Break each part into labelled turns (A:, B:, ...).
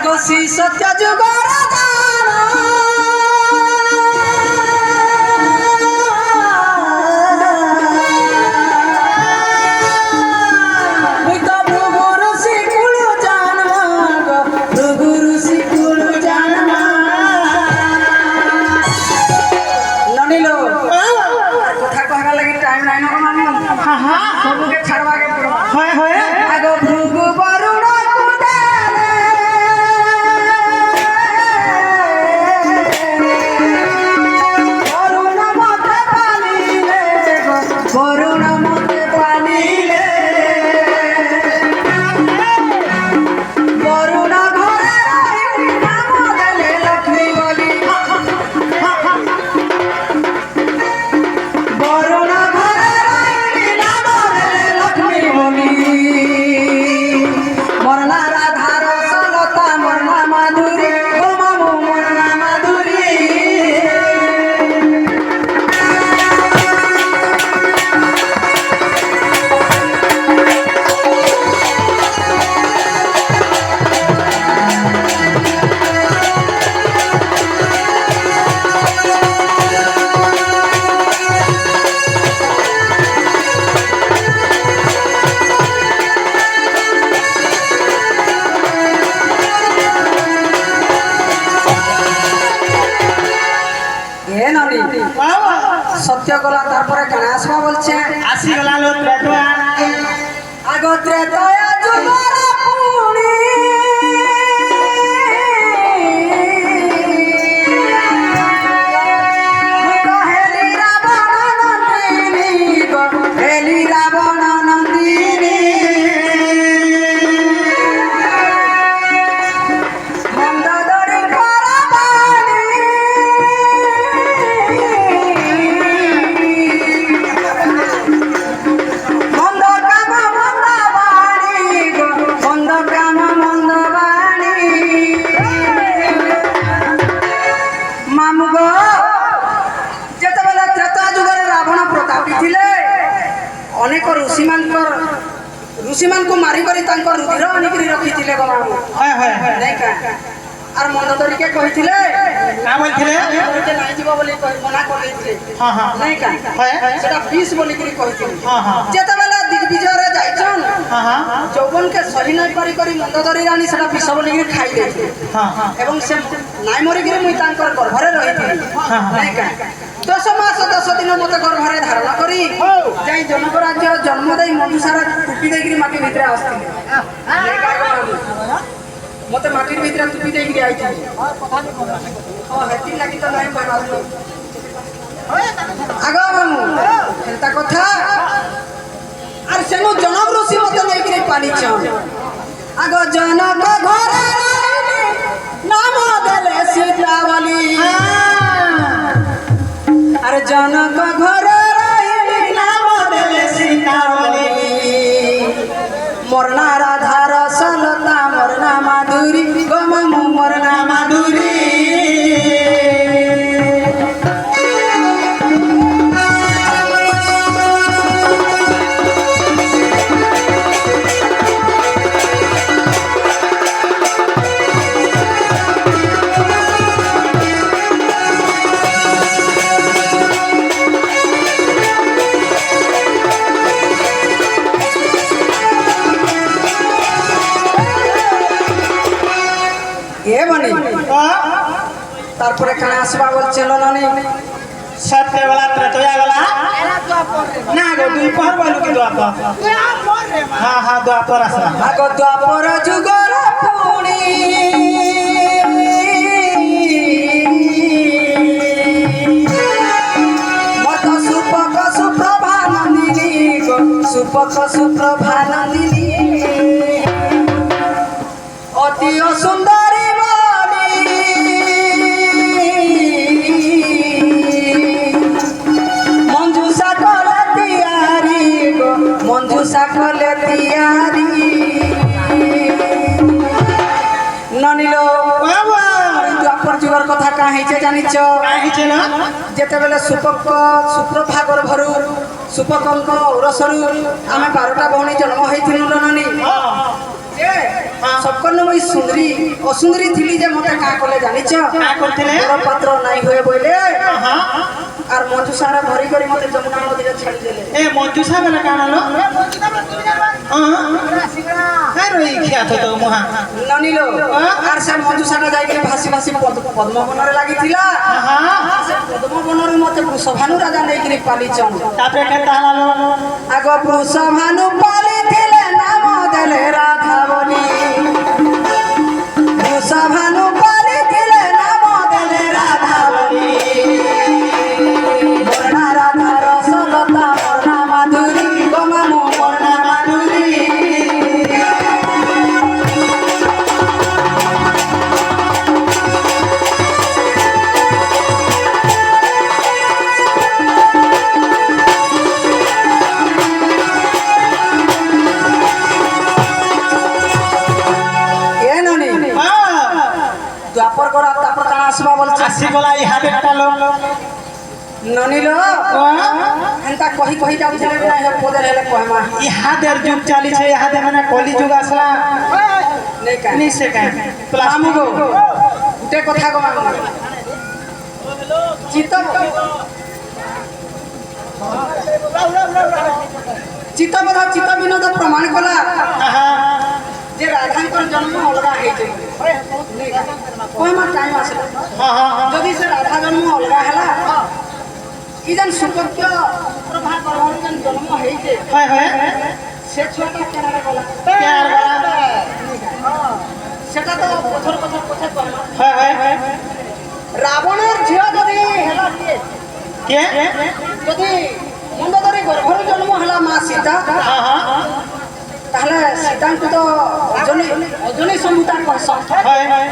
A: आगोसी सत्य जुगर सत्य गला तारपरे काना आसबा बोलछे
B: आसी गला लो त्रेतया
A: आगो त्रेतया जुगर पुणी हेली रावण नंदिनी गो हेली रावण नंदिनी मंदोदरी करबाणी अनेक ऋषि मान को मारी करी तांको रुधिर अनिकरी रखिथिले गो मामू
B: हाय हाय
A: नै का आर मंदोदरी के कहिथिले
B: का बोलथिले
A: के नै जीव बोली मना करथिले
B: हां हां
A: नै का
B: हाय
A: सेटा 20 बोली करी कहिथिले
B: हां हां
A: जेते बेला दिग्विजय रे जाइछन
B: हां हां
A: जौवन के सही नै करी मंदोदरी रानी सेटा 20 बोली करी खाई देथिले
B: हां हां
A: एवं से नै मरी करी मुई तांकर गर्भरे रहिथिले
B: हां हां
A: नै का 10 मास 10 दिन मत गर्भरे धारण करी जाई जनक राज्य जन्म दई मधुसारा टुपी देगिरी माटी भितरे आस्थिले नै का मते माटी भितरे टुपी देगिरी आइथिले हां हेती लागि त नै कहबालो आगो मामू एता कथा आर सेनो जनक ऋषि मते नै करी पानी छ आगो जनक घरे नाम देले सीतावली अरे जनक घरे नाम देले सीतावली मोरना राधा रसलता मोरना माधुरी गो मामू मोरना माधुरी ये बनी तारपरे काना आसबा बोलछेलो ननी
B: सत्य गला त्रेतया गला ना गो दुई पहर बोलू के द्वापर हां हां द्वापर आसला
A: आगो द्वापर जुगर पुणी मत सुपक सुप्रभा नंदिनी गो सुपक सुप्रभा नंदिनी अति सुंदरी मंजूषा कले तियारी गो मंजूषा कले तियारी ननिलो
B: बाबा
A: द्वापर जुगर कथा का हेचे जानिछ
B: का हिचे ना
A: जेते बेले सुपक सुप्रभा गर्भरु सुपकंक औरसरु आमे 12टा भौणी जन्म होइथिलु ननी যে সকল মই সুন্দরী অসুন্দরী থিলি যে মতে কা কলে জানিছ
B: কা করতেলে
A: বড় পাত্র নাই হয়ে বইলে
B: হ্যাঁ
A: আর মঞ্জু সারা ভরি করে মতে যমুনা নদীতে ছাড়ি দিলে
B: এ মঞ্জু সাহেবের কানালো হ্যাঁ রই খিয়াত তো মহা
A: ননিলো আর সে মঞ্জু সারা যাই করে ভাসি ভাসি পদ্মবନରେ লাগিছিলা সে পদ্মবনরে মতে বৃষভানু রাজা নেই করে পালিছন
B: তারপরে কে তালালো
A: আগ বৃষভানু পালিছিলে নাম দেলে রাধা বলি বৃষভানু পালিছিলে নাম দেলে রাধা বলি বর্ণা রাধা রসলতা বর্ণা মাধুরী গমামো বর্ণা মাধুরী এ ননি দ্বাপর করা তারপর কানা আসবা বলছে
B: আসি বলা ইহাদের টালো
A: ননিলো এন্তা কহি কহি যাউছিলে না হে পদের হেলে কহমা
B: ইহাদের যুগ চালিছে ইহাদে মানে কলি যুগ আসলা
A: নেই কা
B: নি সে কাই
A: আমু গো গুটে কথা গো আমু চিত্ত চিত্তবোধ চিত্ত বিনোদ প্রমাণ কলা যে রাধাঙ্কর জন্ম অলগা হয়েছে কহমা টাইম আসলে যদি সে রাধা জন্ম অলগা হেলা কি যেন সুকব্য প্রভা করবার যেন জন্ম হয়েছে
B: হয় হয়
A: সে ছোটা কেনারে গলা সেটা তো বছর বছর বছর কহমা
B: হয় হয়
A: রাবণের ঝিও যদি হেলা দিয়ে
B: কে
A: যদি মন্দোদরী গর্ভর জন্ম হেলা মা সীতা তাহলে সীতাଙ୍କୁ তো অজনী সম্ভূতার কহসন
B: হয় হয়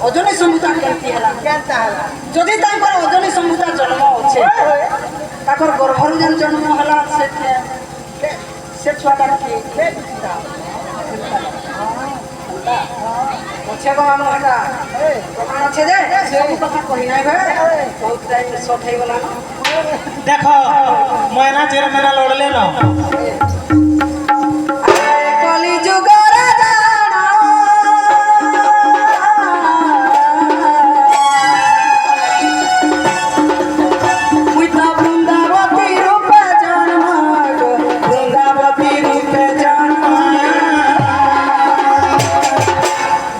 A: অজনী সম্ভূতা কেমতি হেলা যদি তাଙ୍କର অজনী সম্ভୂତା জন্ମ ଅଛି ତାଙ୍କର ଗର୍ଭରୁ ଯେନ୍ ଜନ୍ମ ହେଲା ସେ ଛୁଆଟାର କି ପଛେ କଣ ଆମ ହେଟା ପ୍ରମାଣ ଅଛି ଯେ ସବୁ କଥା କହି ନାହିଁ ଭାଇ ବହୁତ ଟାଇମ୍ ସର୍ଟ ହେଇଗଲାନ
B: দেখ ময়না চের মেনা লড়লে না
A: কলি যুগর জানা মুই তো বৃন্দাবতী রূপে জন্ম গো বৃন্দাবতী রূপে জন্ম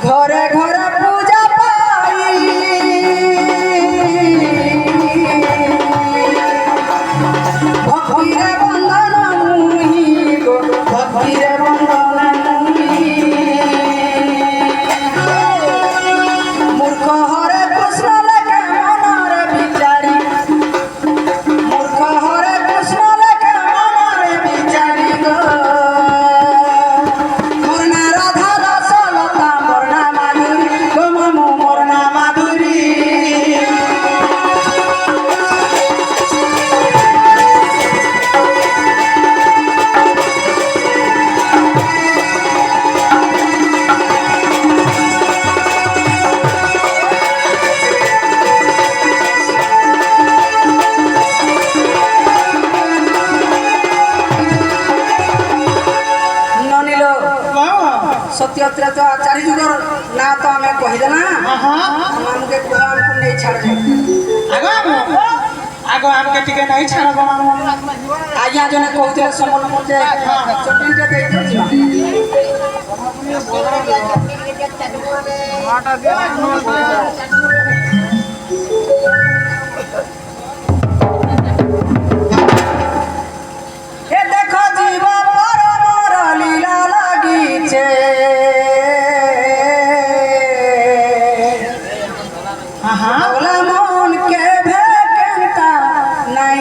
A: ঘরে ঘরে পূজা পাই ভক্তিরে বন্ধন মুহি গো ভক্তিরে বন্ধন মুহি মূর্খ হরে কৃষ্ণ লেখে মনরে বিচারি মূর্খ হরে কৃষ্ণ লেখে মনরে বিচারি গো মোরনা রাধা রসলতা মোরনা মাধুরী গো মামু মোরনা মাধুরী ননিল সত্যত্র তো চারি যুগর না তো আমি কহিদেনা আমাকে কুহ আমକୁ নেই ছাড়বে
B: আগ আমকে টিকে নাই ছাড়ব
A: আজ্ঞা জনে কହୁଥିଲେ সমল মতে চটিনটা দেই দিছিলা হে দেখো জীব পরমর লীলা লাগিছে বলা মন কে ভেকেন্তা নাই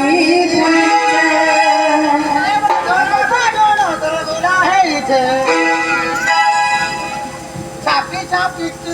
A: পুইছে